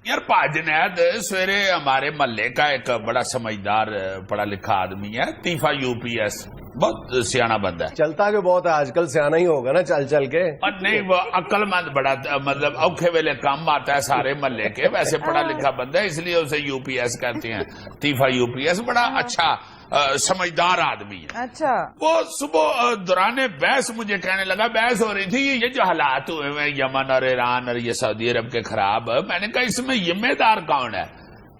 یار پا جنید سویرے ہمارے محلے کا ایک بڑا سمجھدار پڑھا لکھا آدمی ہے، تیفا UPS، بہت سیاح بندہ ہے. چلتا کہ بہت ہے آج کل، سیاح ہی ہوگا نا چل چل کے. اور نہیں وہ عقل مند بڑا، مطلب اوکھے ویلے کام آتا ہے سارے محلے کے، ویسے پڑھا لکھا بندہ ہے اس لیے اسے UPS کہتے ہیں. تیفا UPS بڑا اچھا سمجھدار آدمی ہے. اچھا. وہ صبح دوران بحث مجھے کہنے لگا، بحث ہو رہی تھی یہ جو حالات ہوئے ہیں یمن اور ایران اور یہ سعودی عرب کے خراب، میں نے کہا اس میں ذمہ دار کون ہے؟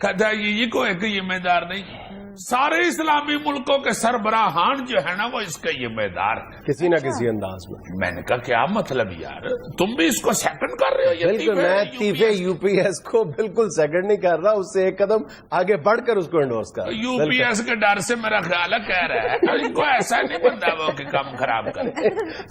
کہتا یہ کوئی ایک ذمہ دار نہیں، سارے اسلامی ملکوں کے سربراہان جو ہے نا وہ اس کے ذمہ دار کسی نہ کسی انداز میں. میں نے کہا کیا مطلب یار، تم بھی اس کو سیکنڈ کر رہے ہو؟ یہ بالکل، میں تیفے UPS کو بالکل سیکنڈ نہیں کر رہا، اس سے ایک قدم آگے بڑھ کر اس کو انڈورس کر. UPS کے ڈر سے میرا خیال ہے کہہ رہا ہے ان کو ایسا نہیں بنتا وہ کہ کام خراب کرے.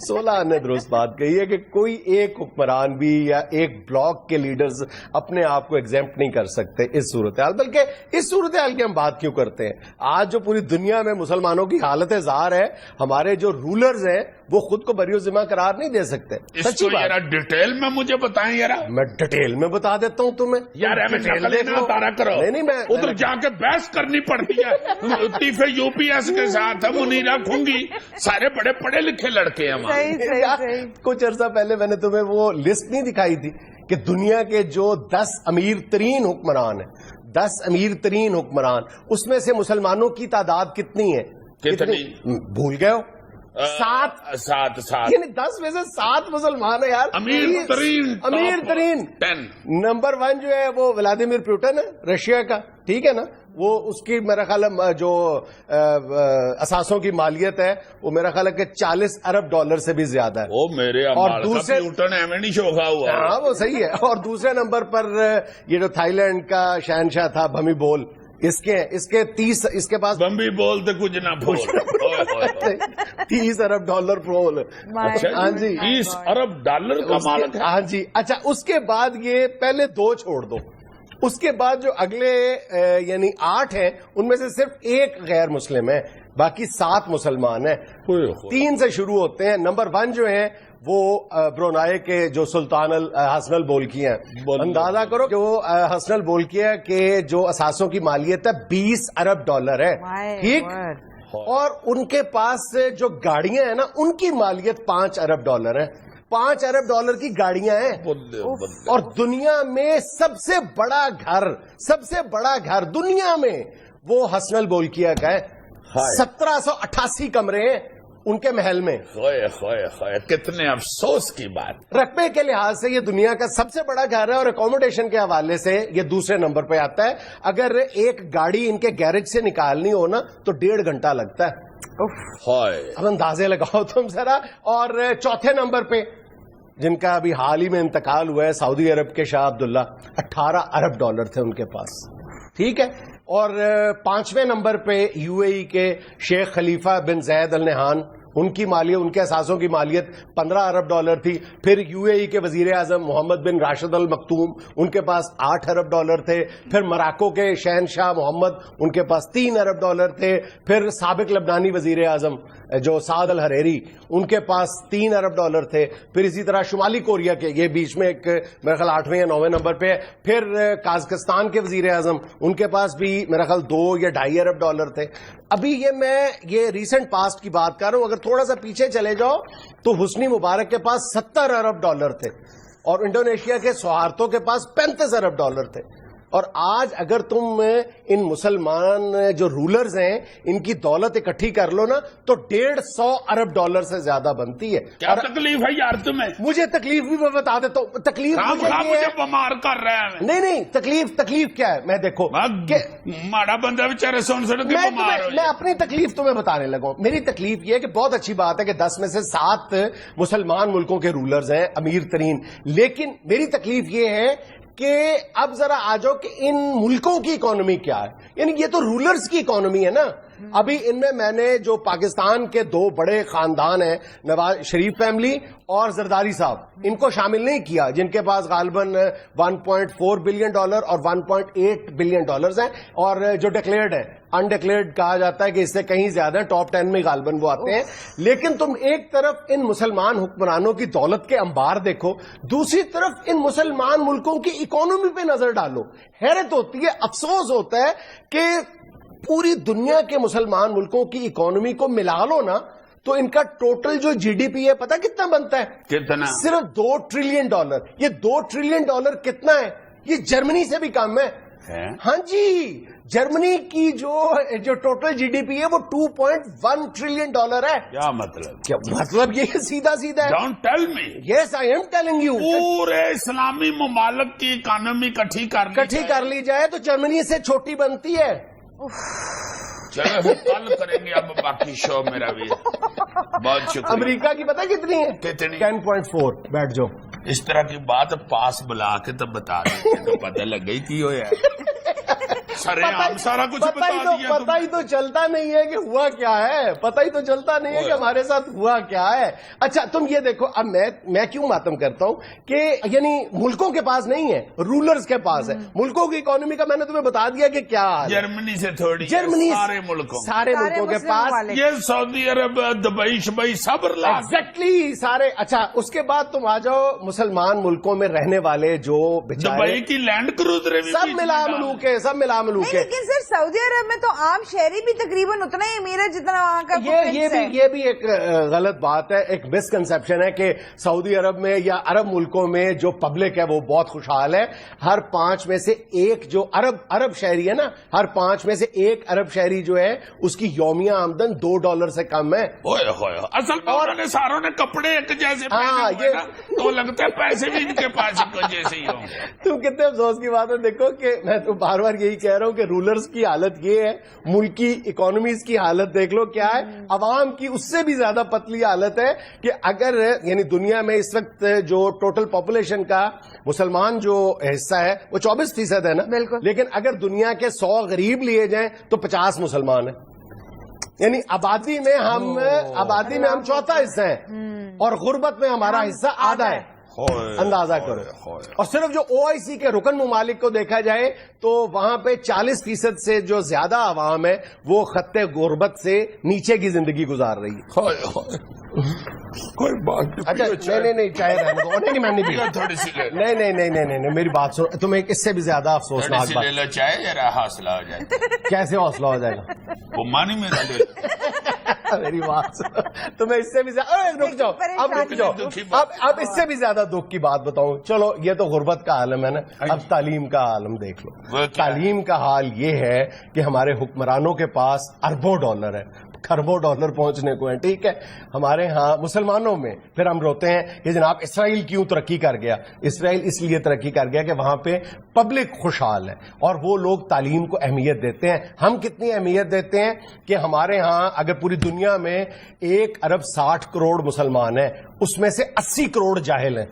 16 نے درست بات کہی ہے کہ کوئی ایک حکمران بھی یا ایک بلاک کے لیڈرز اپنے آپ کو ایگزیمپٹ نہیں کر سکتے اس صورتحال. بلکہ اس صورتحال کی ہم بات کیوں کرتے ہیں؟ آج جو پوری دنیا میں مسلمانوں کی حالت زار ہے، ہمارے جو رولرز ہیں وہ خود کو بری و ذمہ قرار نہیں دے سکتے. سچی بات. ڈیٹیل میں مجھے بتائیں یار. میں ڈیٹیل میں بتا دیتا ہوں تمہیں یار اتارا کرو. نہیں میں ادھر جا کے بحث کرنی پڑتی ہے تیفے UPS کے ساتھ. منیرا کھنگی سارے بڑے پڑھے لکھے لڑکے ہیں. کچھ عرصہ پہلے میں نے تمہیں وہ لسٹ نہیں دکھائی تھی کہ دنیا کے جو 10 امیر ترین حکمران ہیں، 10 امیر ترین حکمران، اس میں سے مسلمانوں کی تعداد کتنی ہے؟ کتنی؟ بھول گئے ہو؟ 7 یعنی 10 میں سے 7 مسلمان ہیں یار. امیر ترین 10 نمبر 1 جو ہے وہ ولادیمیر پوٹن ہے رشیا کا، ٹھیک ہے نا. وہ اس کی میرا خیال ہے جو اثاثوں کی مالیت ہے وہ میرا خیال ہے کہ $40 ارب سے بھی زیادہ ہے. وہ میرے اور دوسرے نہیں شوخا ہوا. ہاں وہ صحیح ہے. اور دوسرے نمبر پر یہ جو تھائی لینڈ کا شہنشاہ تھا بھمی بول، اس کے 30، اس کے پاس بمبی بولتے کچھ نہ بول. $30 ارب پرول. ہاں جی، $30 ارب کا مالک ہے. ہاں جی. اچھا اس کے بعد یہ پہلے 2 چھوڑ دو، اس کے بعد جو اگلے یعنی 8 ہیں ان میں سے صرف 1 غیر مسلم ہے، باقی 7 مسلمان ہیں. 3 سے شروع ہوتے ہیں. نمبر 1 جو ہیں وہ برونائی کے جو سلطان حسن البولکیہ ہیں. اندازہ کرو کہ وہ حسن البولکیہ کے جو اثاثوں کی مالیت ہے $20 ارب ہے. ٹھیک. اور ان کے پاس جو گاڑیاں ہیں نا ان کی مالیت $5 ارب ہے. $5 ارب کی گاڑیاں ہیں. اور دنیا میں سب سے بڑا گھر دنیا میں وہ حسن البولکیہ کا ہے. 1788 کمرے ہیں ان کے محل میں. کتنے افسوس کی بات. رقبے کے لحاظ سے یہ دنیا کا سب سے بڑا گھر ہے اور اکوموڈیشن کے حوالے سے یہ دوسرے نمبر پہ آتا ہے. اگر ایک گاڑی ان کے گیرج سے نکالنی ہو نا تو 1.5 گھنٹہ لگتا ہے. اب اندازے لگاؤ تم ذرا. اور چوتھے نمبر پہ جن کا ابھی حال ہی میں انتقال ہوا ہے سعودی عرب کے شاہ عبداللہ، $18 ارب تھے ان کے پاس. ٹھیک ہے. اور 5ویں نمبر پہ UAE کے شیخ خلیفہ بن زید ال نہیان، ان کی مالیت، ان کے اثاثوں کی مالیت $15 ارب تھی. پھر UAE کے وزیر اعظم محمد بن راشد ال مکتوم، ان کے پاس $8 ارب تھے. پھر مراکو کے شہنشاہ محمد، ان کے پاس $3 ارب تھے. پھر سابق لبنانی وزیر اعظم جو سعد الحریری، ان کے پاس $3 ارب تھے. پھر اسی طرح شمالی کوریا کے، یہ بیچ میں ایک میرا خیال 8ویں یا 9ویں نمبر پہ. پھر قازقستان کے وزیر اعظم، ان کے پاس بھی میرا خیال $2 یا $2.5 ارب تھے. ابھی یہ ریسنٹ پاسٹ کی بات کر رہا ہوں. اگر تھوڑا سا پیچھے چلے جاؤ تو حسنی مبارک کے پاس $70 ارب تھے اور انڈونیشیا کے سہارتو کے پاس $35 ارب تھے. اور آج اگر تم ان مسلمان جو رولرز ہیں ان کی دولت اکٹھی کر لو نا تو $150 ارب سے زیادہ بنتی ہے. کیا تکلیف ہے یار تمہیں؟ مجھے تکلیف بھی میں بتا دیتا ہوں. تکلیف مجھے بیمار کر رہا ہے. نہیں تکلیف کیا ہے؟ میں دیکھو ماڑا بندہ بیچارے سن میں اپنی تکلیف تمہیں بتانے لگا. میری تکلیف یہ ہے کہ بہت اچھی بات ہے کہ 10 میں سے 7 مسلمان ملکوں کے رولرز ہیں امیر ترین، لیکن میری تکلیف یہ ہے کہ اب ذرا آ جاؤ کہ ان ملکوں کی اکانومی کیا ہے. یعنی یہ تو رولرز کی اکانومی ہے نا. ابھی ان میں نے جو پاکستان کے دو بڑے خاندان ہیں، نواز شریف فیملی اور زرداری صاحب، ان کو شامل نہیں کیا، جن کے پاس غالباً $1.4 بلین اور $1.8 بلین ہیں، اور جو ڈکلیئرڈ ہے، انڈکلیئرڈ کہا جاتا ہے کہ اس سے کہیں زیادہ، ٹاپ 10 میں غالباً وہ آتے ہیں. لیکن تم ایک طرف ان مسلمان حکمرانوں کی دولت کے انبار دیکھو، دوسری طرف ان مسلمان ملکوں کی اکانومی پہ نظر ڈالو. حیرت ہوتی ہے، افسوس ہوتا ہے کہ پوری دنیا کے مسلمان ملکوں کی اکانومی کو ملا لو نا تو ان کا ٹوٹل جو جی ڈی پی ہے پتہ کتنا بنتا ہے؟ کتنا؟ صرف $2 ٹریلین. یہ $2 ٹریلین کتنا ہے؟ یہ جرمنی سے بھی کم ہے. ہاں جی، جرمنی کی جو ٹوٹل جی ڈی پی ہے وہ $2.1 ٹریلین ہے. کیا مطلب؟ کیا مطلب؟ یہ سیدھا ہے. Don't tell me. Yes I am telling you. پورے اسلامی ممالک کی اکانومی کٹھی کر لی جائے تو جرمنی سے چھوٹی بنتی ہے. چلو کل کریں گے اب باقی شو میرا بھی. بہت شکریہ. امریکہ کی پتہ کتنی ہے؟ کتنی؟ 10.4. بیٹھ جاؤ. اس طرح کی بات پاس بلا کے تب بتا دیتے تو پتہ لگ گئی تھی. ہو یار سر ہم سارا کچھ بتا دیا. پتہ ہی تو چلتا نہیں ہے کہ ہوا کیا ہے. پتہ ہی تو چلتا نہیں ہے کہ ہمارے ساتھ ہوا کیا ہے. اچھا تم یہ دیکھو، اب میں کیوں ماتم کرتا ہوں کہ یعنی ملکوں کے پاس نہیں ہے، رولرز کے پاس ہے. ملکوں کی اکانومی کا میں نے تمہیں بتا دیا کہ کیا ہے. جرمنی سے تھوڑی، جرمنی سارے ملکوں کے پاس. یہ سعودی عرب، دبئی شبئی سب ایگزیکٹلی سارے. اچھا اس کے بعد تم آ جاؤ مسلمان ملکوں میں رہنے والے جو دبئی کی لینڈ کروزر سب ملا ملوک ہے، سب ملا ملوک ہے. لیکن سر سعودی عرب میں تو عام شہری بھی تقریباً اتنا ہی امیر ہے جتنا وہاں کا. یہ بھی ایک غلط بات ہے، ایک مسکنسپشن ہے کہ سعودی عرب میں یا عرب ملکوں میں جو پبلک ہے وہ بہت خوشحال ہے. ہر 5 میں سے ایک جو عرب شہری ہے نا، ہر 5 میں سے ایک عرب شہری جو ہے اس کی یومیہ آمدن $2 سے کم ہے. اصل میں ساروں نے کپڑے ایک جیسے پہنے تو لگتا ہے پیسے بھی ان کے پاس جیسے ہی ہوں. تم کتنے افسوس کی بات ہے. دیکھو کہ میں تو بار بار یہی کہہ رہا ہوں کہ رولرز کی حالت یہ ہے، ملکی اکانومیز کی حالت دیکھ لو کیا ہے. عوام کی اس سے بھی زیادہ پتلی حالت ہے کہ اگر یعنی دنیا میں اس وقت جو ٹوٹل پاپولیشن کا مسلمان جو حصہ ہے وہ 24% ہے نا. بالکل. لیکن اگر دنیا کے 100 غریب لیے جائیں تو 50 مسلمان ہیں. یعنی آبادی میں ہم چوتھا حصہ ہیں اور غربت میں ہمارا حصہ آدھا ہے. اندازہ کرو. اور صرف جو OIC کے رکن ممالک کو دیکھا جائے تو وہاں پہ 40% سے جو زیادہ عوام ہے وہ خط غربت سے نیچے کی زندگی گزار رہی ہے. کوئی بات اچھا نہیں چاہے رہنے دو. نہیں میں نہیں تھوڑی سی نہیں میری بات سنو. تمہیں اس سے بھی زیادہ افسوسناک بات. لے لو چاہے ذرا حوصلہ ہو جائے. کیسے حوصلہ ہو جائے گا؟ وہ مانی میرا لے لو. میری بات سنو. تمہیں اس سے بھی زیادہ رک جاؤ. اب اس سے بھی زیادہ دکھ کی بات بتاؤں. چلو یہ تو غربت کا عالم ہے نا، اب تعلیم کا عالم دیکھ لو. تعلیم کا حال یہ ہے کہ ہمارے حکمرانوں کے پاس $اربوں ہے، $خربوں پہنچنے کو ہیں. ٹھیک ہے، ہمارے ہاں مسلمانوں میں پھر ہم روتے ہیں کہ جناب اسرائیل کیوں ترقی کر گیا. اسرائیل اس لیے ترقی کر گیا کہ وہاں پہ پبلک خوشحال ہے اور وہ لوگ تعلیم کو اہمیت دیتے ہیں. ہم کتنی اہمیت دیتے ہیں کہ ہمارے ہاں اگر پوری دنیا میں 1 ارب 60 کروڑ مسلمان ہیں، اس میں سے 80 کروڑ جاہل ہیں.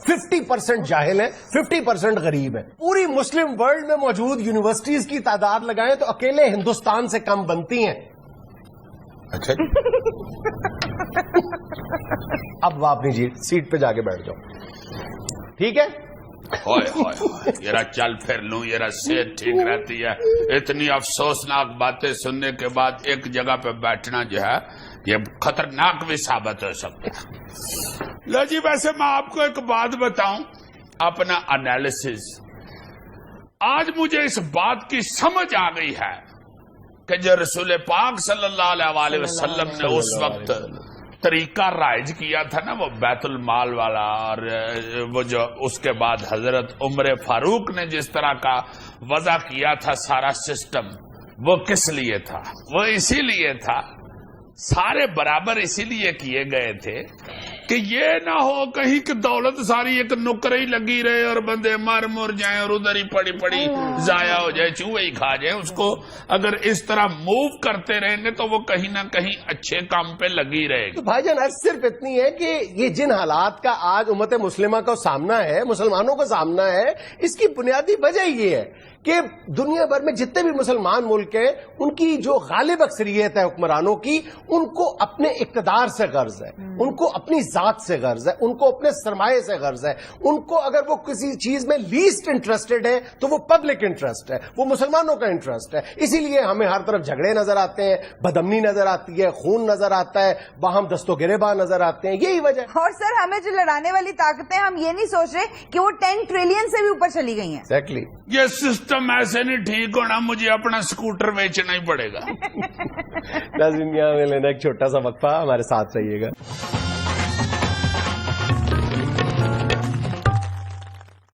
50% جاہل ہیں، 50% غریب ہیں. پوری مسلم ورلڈ میں موجود یونیورسٹیز کی تعداد لگائیں تو اکیلے ہندوستان سے کم بنتی ہیں. اچھا اب آپ اپنی سیٹ پہ جا کے بیٹھ جاؤ. ٹھیک ہے. ذرا چل پھر لوں، ذرا صحت ٹھیک رہتی ہے. اتنی افسوسناک باتیں سننے کے بعد ایک جگہ پہ بیٹھنا جو ہے یہ خطرناک بھی ثابت ہو سکتا ہے. لو جی، ویسے میں آپ کو ایک بات بتاؤں، اپنا انالیسز. آج مجھے اس بات کی سمجھ آ گئی ہے کہ جو رسول پاک صلی اللہ علیہ وسلم نے اس وقت طریقہ رائج کیا تھا نا، وہ بیت المال والا، اور وہ جو اس کے بعد حضرت عمر فاروق نے جس طرح کا وضع کیا تھا سارا سسٹم، وہ کس لیے تھا؟ وہ اسی لیے تھا، سارے برابر اسی لیے کیے گئے تھے کہ یہ نہ ہو کہیں کہ دولت ساری ایک نکر ہی لگی رہے اور بندے مر جائیں اور ادھر ہی پڑی پڑی ضائع ہو جائے, چوہے ہی کھا جائیں اس کو. اگر اس طرح موو کرتے رہیں گے تو وہ کہیں نہ کہیں اچھے کام پہ لگی رہے گی. تو بھائی جان آج صرف اتنی ہے کہ یہ جن حالات کا آج امت مسلمہ کا سامنا ہے, مسلمانوں کا سامنا ہے, اس کی بنیادی وجہ یہ ہے کہ دنیا بھر میں جتنے بھی مسلمان ملک ہیں ان کی جو غالب اکثریت ہے حکمرانوں کی, ان کو اپنے اقتدار سے غرض ہے, ان کو اپنی ذات سے غرض ہے, ان کو اپنے سرمایے سے غرض ہے. ان کو اگر وہ کسی چیز میں لیسٹ انٹرسٹڈ ہے تو وہ پبلک انٹرسٹ ہے, وہ مسلمانوں کا انٹرسٹ ہے. اسی لیے ہمیں ہر طرف جھگڑے نظر آتے ہیں, بدامنی نظر آتی ہے, خون نظر آتا ہے, باہم دست و گریباں نظر آتے ہیں. یہی وجہ ہے. اور سر ہمیں جو لڑانے والی طاقتیں, ہم یہ نہیں سوچ رہے کہ وہ 10 ٹریلین سے بھی اوپر چلی گئی ہیں. ایگزیکٹلی. یہ سسٹم ایسے نہیں ٹھیک ہونا, مجھے اپنا اسکوٹر بیچنا ہی پڑے گا. ناظرین یہاں میں لینا ایک چھوٹا سا وقفہ, ہمارے ساتھ رہیے گا.